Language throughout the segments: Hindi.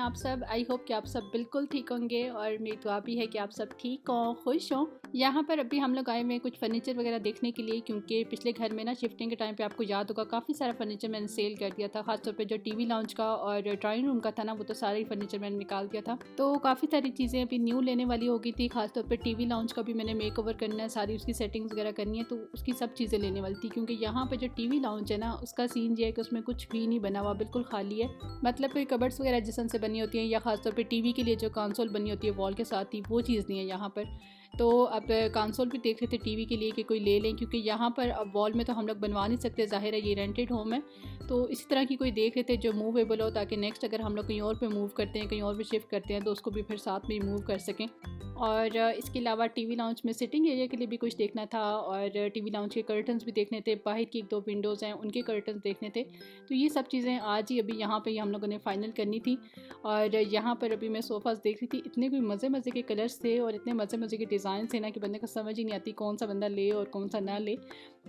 आप सब। आई होप कि आप सब बिल्कुल ठीक होंगे और मेरी दुआ भी है कि आप सब ठीक हों, खुश हों। यहाँ पर अभी हम लोग आए हुए हैं कुछ फर्नीचर वगैरह देखने के लिए, क्योंकि पिछले घर में ना शिफ्टिंग के टाइम पे आपको याद होगा काफ़ी सारा फर्नीचर मैंने सेल कर दिया था। खासतौर पे जो टीवी लाउंज का और ड्राइंग रूम का था ना, वो तो सारा ही फर्नीचर मैंने निकाल दिया था। तो काफ़ी सारी चीज़ें अभी न्यू लेने वाली हो गई थी। खासतौर पर टीवी लाउंज का भी मैंने मेक ओवर करना है, सारी उसकी सेटिंग्स वगैरह करनी है, तो उसकी सब चीज़ें लेने वाली थी। क्योंकि यहाँ पर जो टीवी लाउंज है ना, उसका सीन ये है कि उसमें कुछ भी नहीं बना हुआ, बिल्कुल खाली है। मतलब कोई कबर्ड्स वगैरह जिसम से बनी होती हैं या खासतौर पे टीवी के लिए जो कंसोल बनी होती है वॉल के साथ ही, वो चीज़ नहीं है यहाँ पर। तो अब कंसोल भी देख रहे थे टीवी के लिए कि कोई ले लें, क्योंकि यहाँ पर अब वॉल में तो हम लोग बनवा नहीं सकते, ज़ाहिर है ये रेंटेड होम है। तो इसी तरह की कोई देख रहे थे जो मूवेबल हो, ताकि नेक्स्ट अगर हम लोग कहीं और पे मूव करते हैं, कहीं और पे शिफ्ट करते हैं, तो उसको भी फिर साथ में मूव कर सकें। और इसके अलावा टीवी लाउंज में सिटिंग एरिया के लिए भी कुछ देखना था, और टीवी लाउंज के कर्टन्स भी देखने थे, बाहर की 1-2 विंडोज़ हैं उनके कर्टन्स देखने थे। तो ये सब चीज़ें आज ही अभी यहाँ पे हम लोगों ने फ़ाइनल करनी थी। और यहाँ पर अभी मैं सोफ़ाज़ देख रही थी, इतने कोई मज़े के कलर्स थे और इतने मज़े के डिज़ाइन थे ना कि बंदे को समझ ही नहीं आती कौन सा बंदा ले और कौन सा ना ले।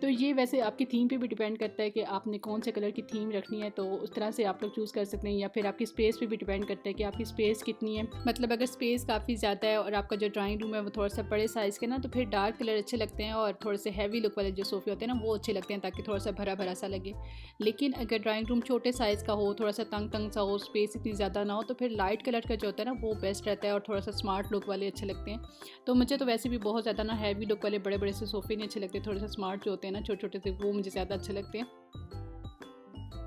तो ये वैसे आपकी थीम पे भी डिपेंड करता है कि आपने कौन से कलर की थीम रखनी है, तो उस तरह से आप लोग चूज़ कर सकते हैं। या फिर आपकी स्पेस पे भी डिपेंड करता है कि आपकी स्पेस कितनी है। मतलब अगर स्पेस काफ़ी ज़्यादा है और आपका जो ड्राइंग रूम है वो थोड़ा सा बड़े साइज़ के ना, तो फिर डार्क कलर अच्छे लगते हैं और थोड़े से हैवी लुक वाले जो सोफ़े होते हैं ना, वो अच्छे लगते हैं, ताकि थोड़ा सा भरा सा लगे। लेकिन अगर ड्राइंग रूम छोटे साइज़ का हो, थोड़ा सा तंग सा हो, स्पेस इतनी ज़्यादा ना हो, तो फिर लाइट कलर का जो होता है ना, वो बेस्ट रहता है और थोड़ा सा स्मार्ट लुक वाले अच्छे लगते हैं। तो मुझे तो वैसे भी बहुत ज़्यादा ना हैवी लुक वाले बड़े से सोफ़े नहीं अच्छे लगते, थोड़े से स्मार्ट जो होते हैं ना, छोटे से, वो मुझे ज़्यादा अच्छे लगते हैं।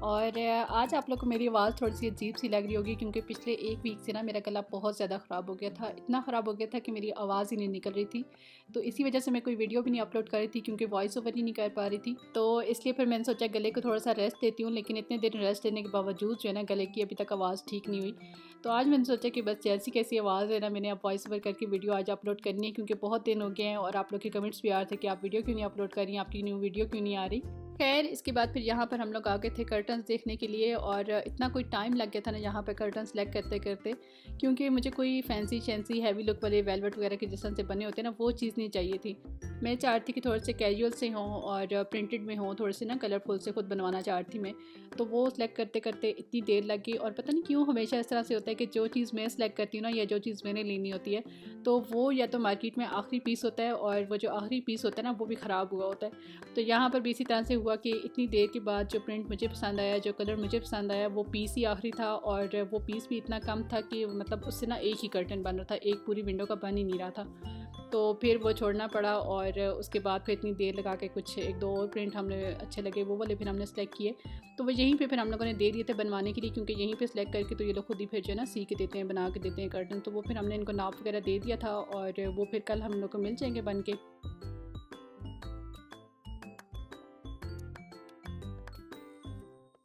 और आज आप लोग को मेरी आवाज़ थोड़ी सी अजीब सी लग रही होगी, क्योंकि पिछले 1 वीक से ना मेरा गला बहुत ज़्यादा ख़राब हो गया था। इतना ख़राब हो गया था कि मेरी आवाज़ ही नहीं निकल रही थी। तो इसी वजह से मैं कोई वीडियो भी नहीं अपलोड कर रही थी, क्योंकि वॉइस ओवर ही नहीं कर पा रही थी। तो इसलिए फिर मैंने सोचा गले को थोड़ा सा रेस्ट देती हूँ, लेकिन इतने दिन रेस्ट लेने के बावजूद जो है ना, गले की अभी तक आवाज़ ठीक नहीं हुई। तो आज मैंने सोचा कि बस जैसी कैसी आवाज़ है ना, मैंने अब वॉइस ओवर करके वीडियो आज अपलोड करनी है, क्योंकि बहुत दिन हो गए हैं और आप लोग के कमेंट्स भी आ रहे थे कि आप वीडियो क्यों नहीं अपलोड कर रही हैं, आपकी न्यू वीडियो क्यों नहीं आ रही। खैर, इसके बाद फिर यहाँ पर हम लोग आ गए थे कर्टन्स देखने के लिए, और इतना कोई टाइम लग गया था ना यहाँ पे कर्टन सेलेक्ट करते करते, क्योंकि मुझे कोई फैंसी शैंसी हैवी लुक वाले वेलवेट वगैरह के जिस तरह से बने होते हैं ना, वो चीज़ नहीं चाहिए थी। मैं चाहती थी कि थोड़े से कैजुअल से हों और प्रिंटेड में हों, थोड़े से ना कलरफुल से खुद बनवाना चाहती थी मैं। तो वो सेलेक्ट करते करते इतनी देर लग गई, और पता नहीं क्यों हमेशा इस तरह से होता है कि जो चीज़ मैं सेलेक्ट करती हूँ ना, या जो चीज़ मैंने लेनी होती है, तो वो या तो मार्केट में आखिरी पीस होता है, और वो जो आखिरी पीस होता है ना, वो भी ख़राब हुआ होता है। तो यहाँ पर भी इसी तरह से हुआ कि इतनी देर के बाद जो प्रिंट मुझे पसंद आया, जो कलर मुझे पसंद आया, वो पीस ही आखिरी था, और वो पीस भी इतना कम था कि मतलब उससे ना एक ही कर्टन बन रहा था, एक पूरी विंडो का बन ही नहीं रहा था। तो फिर वो छोड़ना पड़ा, और उसके बाद फिर इतनी देर लगा के कुछ 1-2 और प्रिंट हमें अच्छे लगे, वो वाले फिर हमने सेलेक्ट किए। तो वो यहीं पे फिर हम लोगों ने दे दिए थे बनवाने के लिए, क्योंकि यहीं पे सेलेक्ट करके तो ये लोग खुद ही फिर जो है ना सी के देते हैं, बना के देते हैं कर्टन। तो वो फिर हमने इनको नाप वगैरह दे दिया था, और वो फिर कल हम लोग को मिल जाएंगे बन के।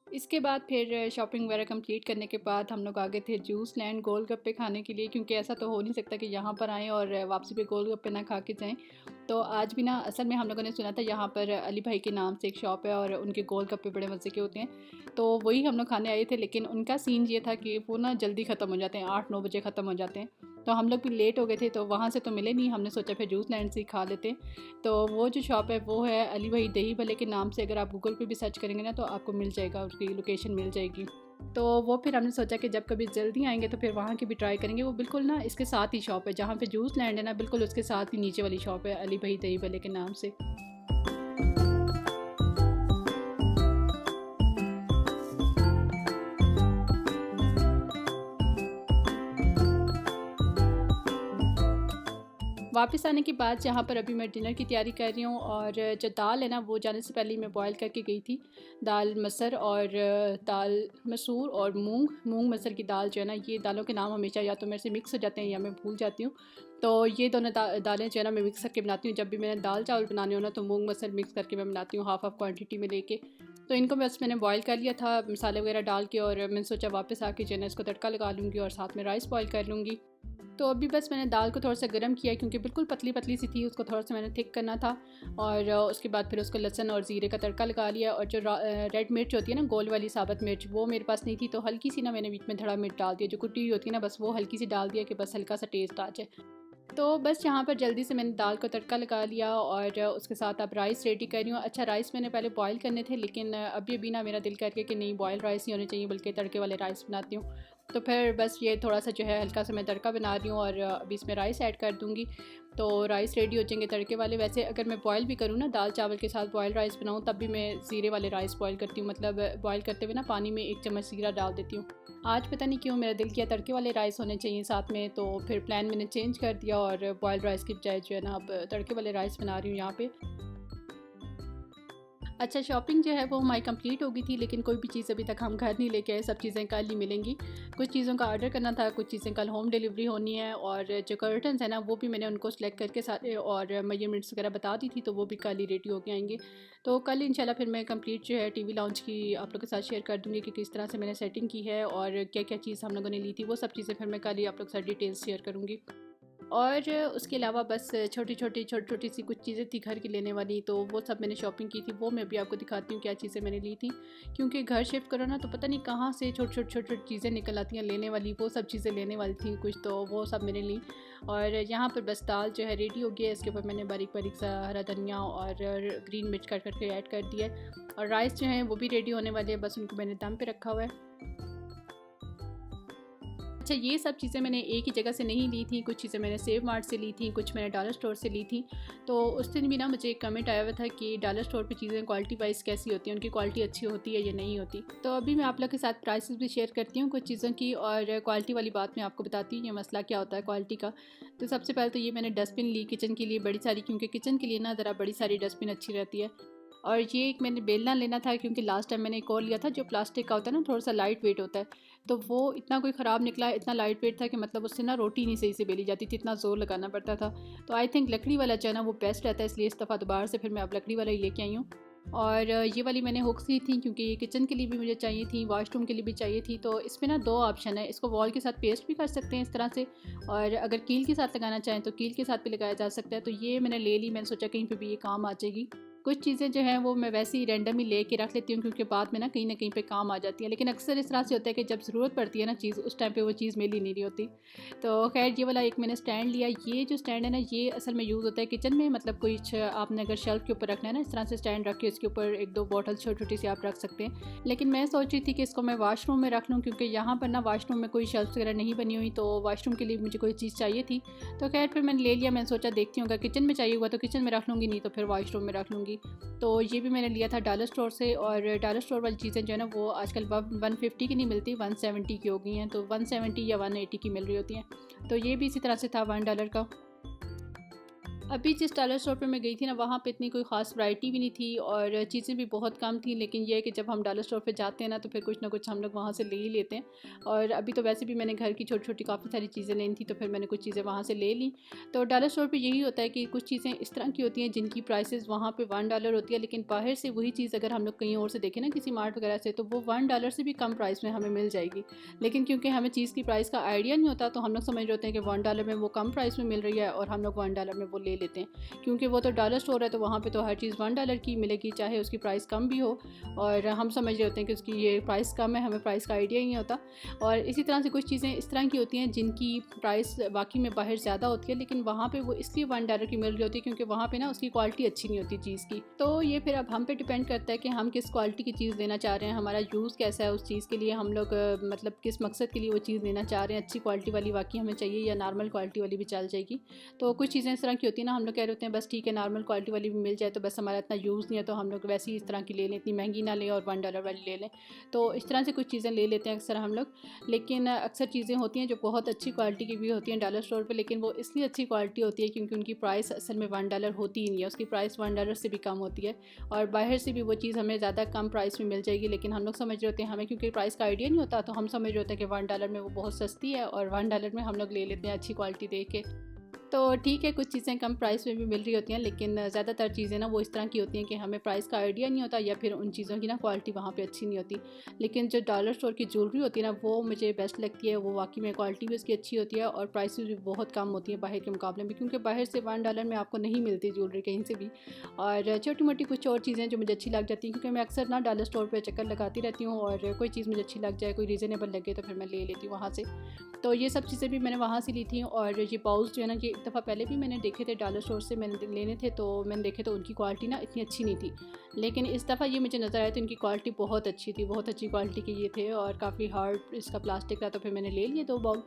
इसके बाद फिर शॉपिंग वगैरह कंप्लीट करने के बाद हम लोग आ गए थे जूस लैंड गोलगप्पे खाने के लिए, क्योंकि ऐसा तो हो नहीं सकता कि यहाँ पर आएँ और वापसी पे गोलगप्पे ना खा के जाएँ। तो आज भी ना, असल में हम लोगों ने सुना था यहाँ पर अली भाई के नाम से एक शॉप है और उनके गोलगप्पे बड़े मज़े के होते हैं, तो वही हम लोग खाने आए थे। लेकिन उनका सीन ये था कि वो ना जल्दी ख़त्म हो जाते हैं, 8-9 बजे ख़त्म हो जाते हैं। तो हम लोग भी लेट हो गए थे, तो वहाँ से तो मिले नहीं, हमने सोचा फिर जूस लैंड से ही खा लेते हैं। तो वो जो शॉप है वो है अली भाई दही भल्ले के नाम से, अगर आप गूगल पे भी सर्च करेंगे ना, तो आपको मिल जाएगा, उसकी लोकेशन मिल जाएगी। तो वो फिर हमने सोचा कि जब कभी जल्दी आएंगे तो फिर वहाँ की भी ट्राई करेंगे। वो बिल्कुल ना इसके साथ ही शॉप है, जहाँ पे जूस लैंड है ना, बिल्कुल उसके साथ ही नीचे वाली शॉप है अली भाई दही भल्ले के नाम से। वापस आने के बाद यहाँ पर अभी मैं डिनर की तैयारी कर रही हूँ, और जो दाल है ना, वो जाने से पहले ही मैं बॉईल करके गई थी। दाल मसर और दाल मसूर और मूंग मसर की दाल जो है ना, ये दालों के नाम हमेशा या तो मेरे से मिक्स हो जाते हैं या मैं भूल जाती हूँ। तो ये दोनों दालें जो है ना, मैं मिक्स करके बनाती हूँ। जब भी मैंने दाल चावल बनाने हो ना, तो मूंग मसर मिक्स करके मैं बनाती हूँ, हाफ़ क्वान्टिटी में लेके। तो इनको बस मैंने बॉईल कर लिया था मसाले वगैरह डाल के, और मैंने सोचा वापस आके जो है ना, इसको तड़का लगा लूँगी और साथ में राइस बॉईल कर लूँगी। तो अभी बस मैंने दाल को थोड़ा सा गर्म किया, क्योंकि बिल्कुल पतली सी थी, उसको थोड़ा सा मैंने थिक करना था। और उसके बाद फिर उसको लहसुन और ज़ीरे का तड़का लगा लिया, और जो रेड मिर्च होती है ना, गोल वाली साबुत मिर्च, वो मेरे पास नहीं थी, तो हल्की सी ना मैंने बीच में धड़ा मिर्च डाल दिया, जो कुटी हुई होती है ना, बस वो हल्की सी डाल दिया कि बस हल्का सा टेस्ट आ जाए। तो बस यहाँ पर जल्दी से मैंने दाल को तड़का लगा लिया, और उसके साथ अब राइस रेडी कर रही हूँ। अच्छा, राइस मैंने पहले बॉईल करने थे, लेकिन अभी ना मेरा दिल करके कि नहीं, बॉयल राइस नहीं होने चाहिए, बल्कि तड़के वाले राइस बनाती हूँ। तो फिर बस ये थोड़ा सा जो है हल्का सा मैं तड़का बना रही हूँ और अभी इसमें राइस ऐड कर दूँगी। तो राइस रेडी हो जाएंगे तड़के वाले। वैसे अगर मैं बॉयल भी करूँ ना, दाल चावल के साथ बॉयल राइस बनाऊँ, तब भी मैं ज़ीरे वाले राइस बॉयल करती हूँ। मतलब बॉयल करते हुए ना पानी में 1 चम्मच ज़ीरा डाल देती हूँ। आज पता नहीं क्यों मेरा दिल किया तड़के वाले राइस होने चाहिए साथ में, तो फिर प्लान मैंने चेंज कर दिया और बॉयल राइस की बजाय जो है ना अब तड़के वाले राइस बना रही हूँ यहाँ पे। अच्छा, शॉपिंग जो है वो हमारी कंप्लीट हो गई थी, लेकिन कोई भी चीज़ अभी तक हम घर नहीं लेके आए। सब चीज़ें कल ही मिलेंगी। कुछ चीज़ों का ऑर्डर करना था, कुछ चीज़ें कल होम डिलीवरी होनी है, और जो कर्टन्स है ना वो भी मैंने उनको सेलेक्ट करके सारे और मेजरमेंट्स वगैरह बता दी थी, तो वो भी कल ही रेडी होके आएंगे। तो कल इंशाल्लाह फिर मैं कंप्लीट जो है टीवी लॉन्च की आप लोगों के साथ शेयर कर दूँगी कि किस तरह से मैंने सेटिंग की है और क्या क्या चीज़ हम लोगों ने ली थी। वो सब चीज़ें फिर मैं कल ही आप लोग के साथ डिटेल्स शेयर करूँगी। और उसके अलावा बस छोटी छोटी सी कुछ चीज़ें थी घर की लेने वाली, तो वो सब मैंने शॉपिंग की थी। वो मैं भी आपको दिखाती हूँ क्या चीज़ें मैंने ली थी, क्योंकि घर शिफ्ट करो ना तो पता नहीं कहाँ से छोटी चीज़ें निकल आती हैं लेने वाली। वो सब चीज़ें लेने वाली थी कुछ, तो वो सब मैंने ली। और यहाँ पर बस दाल जो है रेडी हो गई है। इसके ऊपर मैंने बारीक बारीक सा हरा धनिया और ग्रीन मिर्च कट करके ऐड कर दिया है। और राइस जो है वो भी रेडी होने वाले हैं, बस उनको मैंने दम पे रखा हुआ है। अच्छा, ये सब चीज़ें मैंने एक ही जगह से नहीं ली थी। कुछ चीज़ें मैंने सेव मार्ट से ली थी, कुछ मैंने डॉलर स्टोर से ली थी। तो उस दिन भी ना मुझे एक कमेंट आया हुआ था कि डॉलर स्टोर पे चीज़ें क्वालिटी वाइज कैसी होती हैं, उनकी क्वालिटी अच्छी होती है या नहीं होती। तो अभी मैं आप लोग के साथ प्राइसेस भी शेयर करती हूँ कुछ चीज़ों की, और क्वालिटी वाली बात मैं आपको बताती हूँ ये मसला क्या होता है क्वालिटी का। तो सबसे पहले तो ये मैंने डस्टबिन ली किचन के लिए बड़ी सारी, क्योंकि किचन के लिए ना ज़रा बड़ी सारी डस्टबिन अच्छी रहती है। और ये एक मैंने बेलना लेना था, क्योंकि लास्ट टाइम मैंने एक और लिया था जो प्लास्टिक का होता है ना, थोड़ा सा लाइट वेट होता है। तो वो इतना कोई ख़राब निकला, इतना लाइट वेट था कि मतलब उससे ना रोटी नहीं सही से बेली जाती थी, इतना ज़ोर लगाना पड़ता था। तो आई थिंक लकड़ी वाला जो है ना वो बेस्ट रहता है, इसलिए इस दफ़ा दोबारा से फिर मैं अब लकड़ी वाला ही लेके आई हूँ। और ये वाली मैंने हुक्स ली थी, क्योंकि ये किचन के लिए भी मुझे चाहिए थी, वॉशरूम के लिए भी चाहिए थी। तो इसमें ना 2 ऑप्शन है, इसको वॉल के साथ पेस्ट भी कर सकते हैं इस तरह से, और अगर कील के साथ लगाना चाहें तो कील के साथ भी लगाया जा सकता है। तो ये मैंने ले ली, मैंने सोचा कहीं पे भी ये काम आ जाएगी। कुछ चीज़ें जो हैं वो मैं वैसे ही रैंडम ही ले के रख लेती हूँ, क्योंकि बाद में ना कहीं पे काम आ जाती है। लेकिन अक्सर इस तरह से होता है कि जब ज़रूरत पड़ती है ना चीज़, उस टाइम पे वो चीज़ मिल ही नहीं रही होती। तो खैर ये वाला एक मैंने स्टैंड लिया। ये जो स्टैंड है ना ये असल में यूज़ होता है किचन में, मतलब कुछ आपने अगर शेल्फ के ऊपर रखना है ना, इस तरह से स्टैंड रख के इसके ऊपर 1-2 बॉटल छोटी सी आप रख सकते हैं। लेकिन मैं सोच रही थी कि इसको मैं वाशरूम में रख लूँ, क्योंकि यहाँ पर ना वाशरूम में कोई शेल्फ वगैरह नहीं बनी हुई, तो वाशरूम के लिए मुझे कोई चीज़ चाहिए थी। तो खैर फिर मैंने ले लिया। मैंने सोचा देखती हूँ अगर किचन में चाहिए हुआ तो किचन में रख लूँगी, नहीं तो फिर वाशरूम में रख लूँगी। तो ये भी मैंने लिया था डॉलर स्टोर से। और डॉलर स्टोर वाली चीज़ें जो है ना वो आजकल 150 की नहीं मिलती, 170 की हो गई हैं। तो 170 या 180 की मिल रही होती हैं। तो ये भी इसी तरह से था $1 का। अभी जिस डॉलर स्टोर पे मैं गई थी ना, वहाँ पे इतनी कोई ख़ास वैरायटी भी नहीं थी और चीज़ें भी बहुत कम थी। लेकिन ये है कि जब हम डॉलर स्टोर पे जाते हैं ना तो फिर कुछ ना कुछ हम लोग वहाँ से ले ही लेते हैं। और अभी तो वैसे भी मैंने घर की छोटी छोटी काफ़ी सारी चीज़ें लेनी थी, तो फिर मैंने कुछ चीज़ें वहाँ से ले ली। तो डॉलर स्टोर पर यही होता है कि कुछ चीज़ें इस तरह की होती हैं जिनकी प्राइसेस वहाँ पर $1 होती है, लेकिन बाहर से वही चीज़ अगर हम लोग कहीं और से देखें ना, किसी मार्ट वगैरह से, तो वो $1 से भी कम प्राइस में हमें मिल जाएगी। लेकिन क्योंकि हमें चीज़ की प्राइस का आइडिया नहीं होता, तो हम लोग समझ रहे होते हैं कि $1 में वो कम प्राइस में मिल रही है और हम लोग $1 में वो ले लेते हैं। क्योंकि वो तो डॉलर स्टोर है, तो वहाँ पे तो हर चीज़ $1 की मिलेगी, चाहे उसकी प्राइस कम भी हो। और हम समझ रहे होते हैं कि उसकी ये प्राइस कम है, हमें प्राइस का आइडिया ही नहीं होता। और इसी तरह से कुछ चीज़ें इस तरह की होती हैं जिनकी प्राइस बाकी में बाहर ज़्यादा होती है, लेकिन वहाँ पे वो इसलिए $1 की मिल रही होती है क्योंकि वहाँ पे ना उसकी क्वालिटी अच्छी नहीं होती चीज़ की। तो ये फिर अब हम पे डिपेंड करता है कि हम किस क्वालिटी की चीज़ लेना चाह रहे हैं, हमारा यूज़ कैसा है उस चीज़ के लिए, हम लोग मतलब किस मकसद के लिए वो चीज़ लेना चाह रहे हैं। अच्छी क्वालिटी वाली वाकई हमें चाहिए या नॉर्मल क्वालिटी वाली भी चल जाएगी। तो कुछ चीज़ें इस तरह की होती है ना, हम लोग कह रहे होते हैं बस ठीक है नॉर्मल क्वालिटी वाली भी मिल जाए, तो बस हमारा इतना यूज़ नहीं है तो हम लोग वैसे ही इस तरह की ले लें, इतनी महंगी ना लें और $1 वाली ले लें। तो इस तरह से कुछ चीज़ें ले लेते हैं अक्सर हम लोग। लेकिन अक्सर चीज़ें होती हैं जो बहुत अच्छी क्वालिटी की भी होती हैं डॉलर स्टोर पे, लेकिन वो इसलिए अच्छी क्वालिटी होती है क्योंकि उनकी प्राइस असल में $1 होती ही नहीं है, उसकी प्राइस $1 से भी कम होती है। और बाहर से भी वो चीज़ हमें ज़्यादा कम प्राइस में मिल जाएगी, लेकिन हम लोग समझ रहे होते हैं, हमें क्योंकि प्राइस का आइडिया नहीं होता, तो हम समझ रहे होते हैं कि $1 में वो बहुत सस्ती है और $1 में हम लोग ले लेते हैं अच्छी क्वालिटी देख के। तो ठीक है, कुछ चीज़ें कम प्राइस में भी मिल रही होती हैं, लेकिन ज़्यादातर चीज़ें ना वो इस तरह की होती हैं कि हमें प्राइस का आइडिया नहीं होता, या फिर उन चीज़ों की ना क्वालिटी वहाँ पे अच्छी नहीं होती। लेकिन जो डॉलर स्टोर की ज्वेलरी होती है ना वो मुझे बेस्ट लगती है, वो वाकई में क्वालिटी भी उसकी अच्छी होती है और प्राइसेस भी बहुत कम होती है बाहर के मुकाबले में, क्योंकि बाहर से $1 में आपको नहीं मिलती ज्वेलरी कहीं से भी। और छोटी मोटी कुछ और चीज़ें जो मुझे अच्छी लग जाती हैं, क्योंकि मैं अक्सर ना डॉलर स्टोर पर चक्कर लगाती रहती हूँ और कोई चीज़ मुझे अच्छी लग जाए, कोई रीज़नेबल लगे, तो फिर मैं ले लेती हूँ वहाँ से। तो ये सब चीज़ें भी मैंने वहाँ से ली थी। और ये बाउल्स जो है ना, ये एक दफ़ा पहले भी मैंने देखे थे डॉलर स्टोर से मैंने लेने थे, तो मैंने देखे तो उनकी क्वालिटी ना इतनी अच्छी नहीं थी। लेकिन इस दफ़ा ये मुझे नज़र आया तो इनकी क्वालिटी बहुत अच्छी थी, बहुत अच्छी क्वालिटी के ये थे और काफ़ी हार्ड इसका प्लास्टिक था, तो फिर मैंने ले लिए 2 बाउल।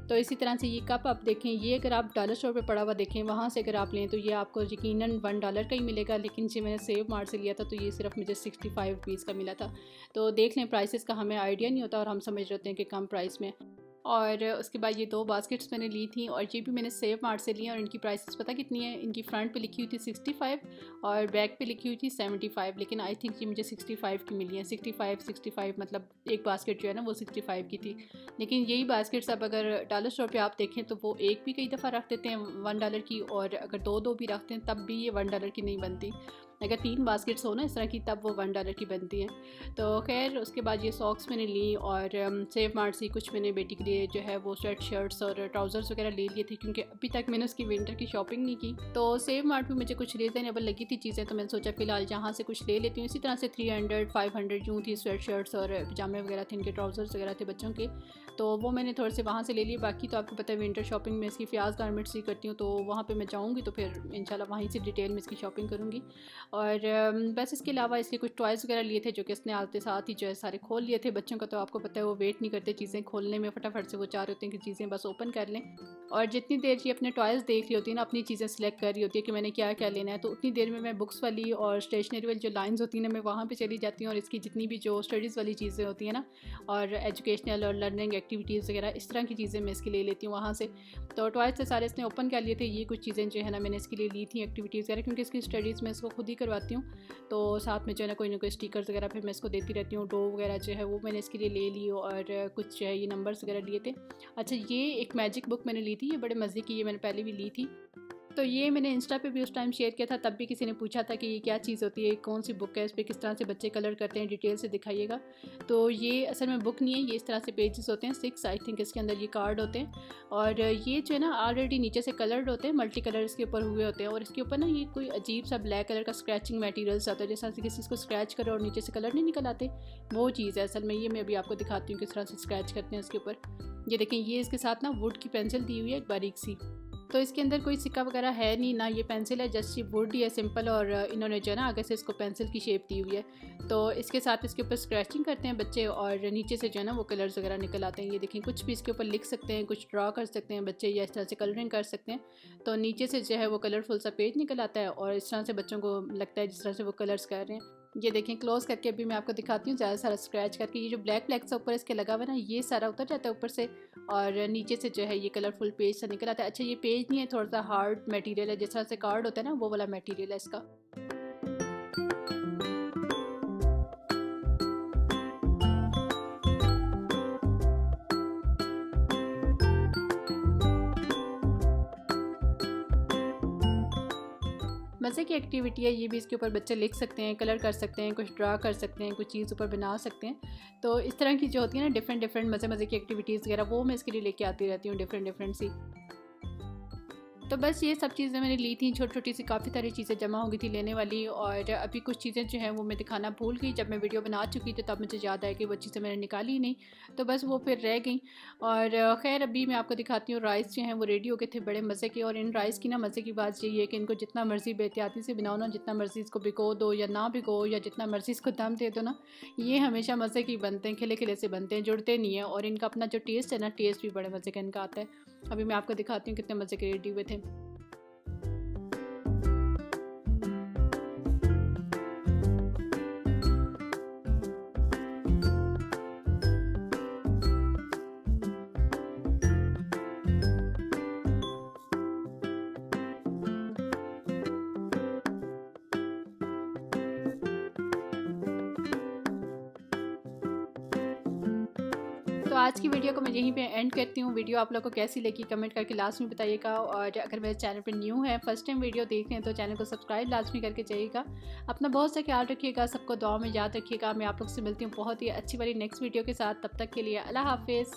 तो इसी तरह से ये कप आप देखें, ये अगर आप डॉलर स्टोर पे पड़ा हुआ देखें, वहाँ से अगर आप लें तो ये आपको यकीनन $1 का ही मिलेगा, लेकिन जो मैंने सेव मार्ट से लिया था तो ये सिर्फ मुझे 65 रुपीज़ का मिला था। तो देख लें, प्राइसेस का हमें आइडिया नहीं होता और हम समझ रहे होते हैं कि कम प्राइस में। और उसके बाद ये 2 बास्केट्स मैंने ली थी और ये भी मैंने सेव मार्ट से ली और इनकी प्राइसेस पता कितनी है? इनकी फ्रंट पे लिखी हुई थी 65 और बैक पे लिखी हुई थी 75, लेकिन आई थिंक ये मुझे 65 की मिली है। 65 मतलब एक बास्केट जो है ना वो 65 की थी। लेकिन यही बास्केट्स अब अगर डॉलर स्टोर पे आप देखें तो वो एक भी कई दफ़ा रख देते हैं $1 की, और अगर 2 भी रखते हैं तब भी ये $1 की नहीं बनती। अगर 3 बास्केट्स हो ना इस तरह की तब वो $1 की बनती है। तो खैर उसके बाद ये सॉक्स मैंने ली और सेव मार्ट से कुछ मैंने बेटी के लिए जो है वो स्वेट शर्ट्स और ट्राउज़र्स वगैरह ले लिए थे, क्योंकि अभी तक मैंने उसकी विंटर की शॉपिंग नहीं की। तो सेव मार्ट में मुझे कुछ रीज़नेबल लगी थी चीज़ें, तो मैंने सोचा फ़िलहाल यहाँ से कुछ ले लेती हूँ। इसी तरह से 300 500 यूँ थी स्वेट शर्ट्स और पजामे वगैरह थे, इनके ट्राउज़र्स वगैरह थे बच्चों के, तो वो मैंने थोड़े से वहाँ से ले लिए। बाकी तो आपको पता है विंटर शॉपिंग में इसकी फ़याज़ गारमेंट्स ही करती हूँ, तो वहाँ पर मैं जाऊँगी तो फिर इंशाल्लाह वहीं से डिटेल में इसकी शॉपिंग करूँगी। और बस इसके अलावा इसके कुछ टॉयज़ वगैरह लिए थे जो कि इसने आते साथ ही जो है सारे खोल लिए थे। बच्चों का तो आपको पता है वो वेट नहीं करते चीज़ें खोलने में, फटाफट से वो चाह रहे होते हैं कि चीज़ें बस ओपन कर लें। और जितनी देर ये अपने टॉयज़ देख रही होती है ना, अपनी चीज़ें सेलेक्ट कर रही होती है कि मैंने क्या क्या लेना है, तो उतनी देर में मैं बुक्स वाली और स्टेशनरी वाली जो लाइन्स होती हैं ना, मैं वहाँ पर चली जाती हूँ और इसकी जितनी भी जो स्टडीज़ वाली चीज़ें होती हैं ना और एजुकेशनल और लर्निंग एक्टिविटीज़ वगैरह इस तरह की चीज़ें मैं इसके ले लेती हूँ वहाँ से। तो टॉयज़ से सारे इसने ओपन कर लिए थे। ये कुछ चीज़ें जो है ना मैंने इसके लिए ली थी एक्टिविटीज़ वगैरह, क्योंकि इसकी स्टडीज़ मैं इसको खुद ही करवाती हूँ, तो साथ में जो है ना कोई स्टिकर्स वगैरह फिर मैं इसको देती रहती हूँ। डो वगैरह जो है वो मैंने इसके लिए ले ली और कुछ जो है ये नंबर्स वगैरह लिए थे। अच्छा, ये एक मैजिक बुक मैंने ली थी, ये बड़े मज़े की, ये मैंने पहले भी ली थी। तो ये मैंने इंस्टा पे भी उस टाइम शेयर किया था, तब भी किसी ने पूछा था कि ये क्या चीज़ होती है, कौन सी बुक है, इस पर किस तरह से बच्चे कलर करते हैं, डिटेल से दिखाइएगा। तो ये असल में बुक नहीं है, ये इस तरह से पेजेस होते हैं 6 आई थिंक, इसके अंदर ये कार्ड होते हैं और ये जो है ना ऑलरेडी नीचे से कलर्ड होते हैं, मल्टी कलर इसके ऊपर हुए होते हैं और इसके ऊपर ना ये कोई अजीब सा ब्लैक कलर का स्क्रैचिंग मटेरियल्स आता है, जैसा किसी चीज़ को स्क्रैच करो और नीचे से कलर नहीं निकल आते, वो चीज़ है असल में। ये मैं अभी आपको दिखाती हूँ किस तरह से स्क्रैच करते हैं इसके ऊपर। ये देखें, ये इसके साथ ना वुड की पेंसिल दी हुई है एक बारीक सी, तो इसके अंदर कोई सिक्का वगैरह है नहीं, ना ये पेंसिल है, जस्ट ये वुड ही है सिंपल, और इन्होंने जो है ना आगे से इसको पेंसिल की शेप दी हुई है। तो इसके साथ इसके ऊपर स्क्रैचिंग करते हैं बच्चे और नीचे से जो है ना वो कलर्स वगैरह निकल आते हैं। ये देखें, कुछ भी इसके ऊपर लिख सकते हैं, कुछ ड्रा कर सकते हैं बच्चे, या इस तरह से कलरिंग कर सकते हैं। तो नीचे से जो है वो कलरफुल सा पेज निकल आता है और इस तरह से बच्चों को लगता है जिस तरह से वो कलर्स कर रहे हैं। ये देखें, क्लोज करके अभी मैं आपको दिखाती हूँ ज़्यादा सारा स्क्रैच करके। ये जो ब्लैक ब्लैक सा ऊपर इसके लगा हुआ है ना, ये सारा उतर जाता है ऊपर से और नीचे से जो है ये कलरफुल पेज सा निकल आता है। अच्छा, ये पेज नहीं है, थोड़ा सा हार्ड मटेरियल है, जिस तरह से कार्ड होता है ना वो वाला मटेरियल है इसका। मज़े की एक्टिविटी है ये भी, इसके ऊपर बच्चे लिख सकते हैं, कलर कर सकते हैं, कुछ ड्रा कर सकते हैं, कुछ चीज़ ऊपर बना सकते हैं। तो इस तरह की जो होती है ना डिफरेंट मज़े की एक्टिविटीज़ वगैरह, वो मैं इसके लिए लेके आती रहती हूँ डिफरेंट सी। तो बस ये सब चीज़ें मैंने ली थी, छोटी छोटी सी काफ़ी सारी चीज़ें जमा हो गई थी लेने वाली, और अभी कुछ चीज़ें जो हैं वो मैं दिखाना भूल गई। जब मैं वीडियो बना चुकी थी तब मुझे याद आया कि वो चीज़ें मैंने निकाली ही नहीं, तो बस वो फिर रह गई। और ख़ैर अभी मैं आपको दिखाती हूँ, राइस जो हैं वो रेडी हो गए थे बड़े मज़े के। और इन राइस की ना मज़े की बात यही है कि इनको जितना मर्ज़ी बेहतियाती से बनाओ ना, जितना मर्ज़ी इसको भिगो दो या ना भिगो, या जितना मर्ज़ी इसको दम दे दो ना, ये हमेशा मज़े की बनते हैं, खिले खिले से बनते हैं, जुड़ते नहीं हैं। और इनका अपना जो टेस्ट है ना, टेस्ट भी बड़े मज़े का इनका आता है। अभी मैं आपको दिखाती हूँ कितने मज़े के रेडी हुए थे। तो आज की वीडियो को मैं यहीं पे एंड करती हूँ। वीडियो आप लोगों को कैसी लगी कमेंट करके लास्ट में बताइएगा, और अगर मेरे चैनल पे न्यू है, फर्स्ट टाइम वीडियो देख रहे हैं, तो चैनल को सब्सक्राइब लाजमी करके जाइएगा। अपना बहुत सा ख्याल रखिएगा, सबको दुआ में याद रखिएगा। मैं आप लोग से मिलती हूँ बहुत ही अच्छी वाली नेक्स्ट वीडियो के साथ। तब तक के लिए अल्लाह हाफिज़।